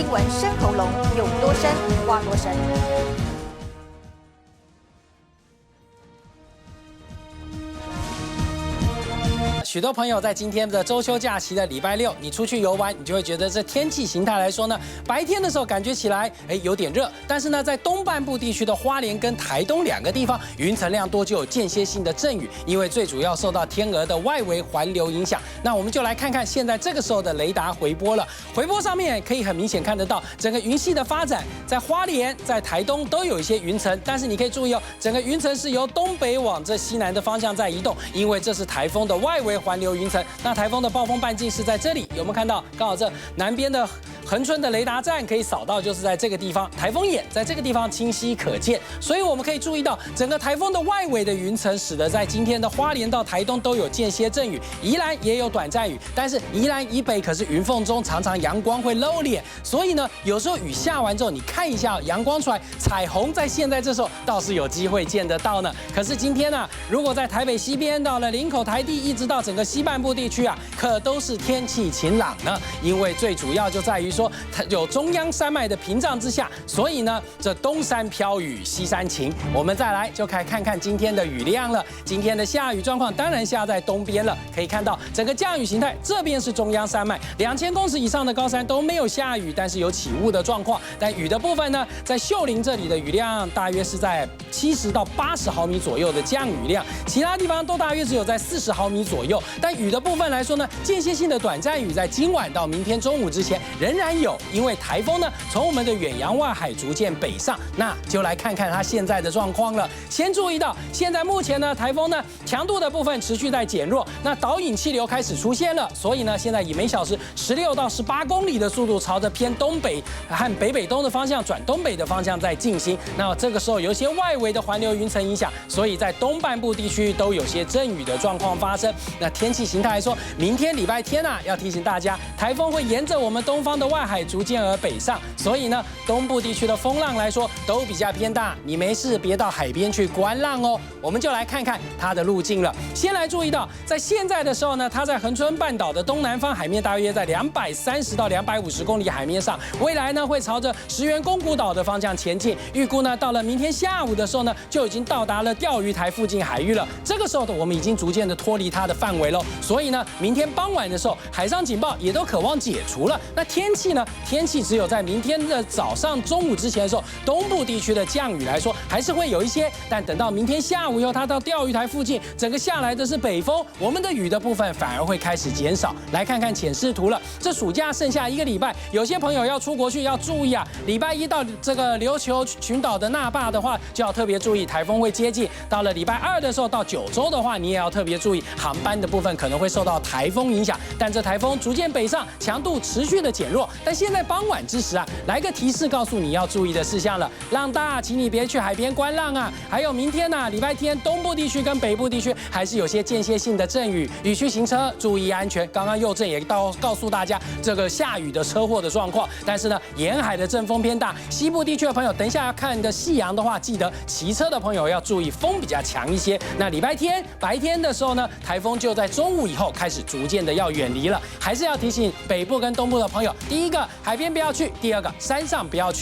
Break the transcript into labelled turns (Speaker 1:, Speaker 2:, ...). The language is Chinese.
Speaker 1: 新闻深喉咙，有多深挖多深。
Speaker 2: 许多朋友在今天的周休假期的礼拜六，你出去游玩，你就会觉得这天气形态来说呢，白天的时候感觉起来有点热，但是呢，在东半部地区的花莲跟台东两个地方，云层量多就有间歇性的阵雨，因为最主要受到天鹅的外围环流影响。那我们就来看看现在这个时候的雷达回波了，回波上面可以很明显看得到整个云系的发展，在花莲、在台东都有一些云层，但是你可以注意哦，整个云层是由东北往这西南的方向在移动，因为这是台风的外围环流云层。那台风的暴风半径是在这里，有没有看到？刚好这南边的恒春的雷达站可以扫到，就是在这个地方，台风眼在这个地方清晰可见。所以我们可以注意到，整个台风的外围的云层，使得在今天的花莲到台东都有间歇阵雨，宜兰也有短暂雨，但是宜兰以北可是云缝中常常阳光会露脸，所以呢，有时候雨下完之后，你看一下阳光出来，彩虹在现在这时候倒是有机会见得到呢。可是今天呢，如果在台北西边到了林口台地，一直到整个西半部地区啊，可都是天气晴朗呢。因为最主要就在于说，它有中央山脉的屏障之下，所以呢，这东山飘雨，西山晴。我们再来就可以看看今天的雨量了。今天的下雨状况当然下在东边了，可以看到整个降雨形态，这边是中央山脉，2000公尺以上的高山都没有下雨，但是有起雾的状况。但雨的部分呢，在秀林这里的雨量大约是在70到80毫米左右的降雨量，其他地方都大约只有在40毫米左右。但雨的部分来说呢，间歇性的短暂雨在今晚到明天中午之前仍然有，因为台风呢从我们的远洋外海逐渐北上，那就来看看它现在的状况了。先注意到，现在目前呢，台风呢强度的部分持续在减弱，那导引气流开始出现了，所以呢，现在以每小时16到18公里的速度，朝着偏东北和北北东的方向转东北的方向在进行。那这个时候有一些外围的环流云层影响，所以在东半部地区都有些阵雨的状况发生。那天气形态来说，明天礼拜天啊，要提醒大家，台风会沿着我们东方的外海逐渐而北上，所以呢，东部地区的风浪来说都比较偏大，你没事别到海边去观浪哦。我们就来看看它的路径了。先来注意到，在现在的时候呢，它在恒春半岛的东南方海面大约在230到250公里海面上，未来呢会朝着石垣宫古岛的方向前进，预估呢到了明天下午的时候呢，就已经到达了钓鱼台附近海域了。这个时候的我们已经逐渐的脱离它的范围喽，所以呢，明天傍晚的时候，海上警报也都渴望解除了。那天气呢？天气只有在明天的早上、中午之前的时候，东部地区的降雨来说还是会有一些，但等到明天下午以后，它到钓鱼台附近，整个下来的是北风，我们的雨的部分反而会开始减少。来看看浅视图了，这暑假剩下1个礼拜，有些朋友要出国去要注意啊。礼拜一到这个琉球群岛的那霸的话，就要特别注意台风会接近。到了礼拜2的时候到九州的话，你也要特别注意航班的部分可能会受到台风影响。但这台风逐渐北上，强度持续的减弱。但现在傍晚之时啊，来个提示告诉你要注意的事项了。浪大，请你别去海边观浪啊。还有明天礼拜天东部地区跟北部地区还是有些间歇性的阵雨，雨区行车注意安全。刚刚佑正也告诉大家这个下雨的车祸的状况。但是呢，沿海的阵风偏大，西部地区的朋友等一下要看的夕阳的话，记得骑车的朋友要注意风比较强一些。那礼拜天白天的时候呢，台风就在中午以后开始逐渐的要远离了。还是要提醒北部跟东部的朋友，第一个海边不要去，第二个山上不要去。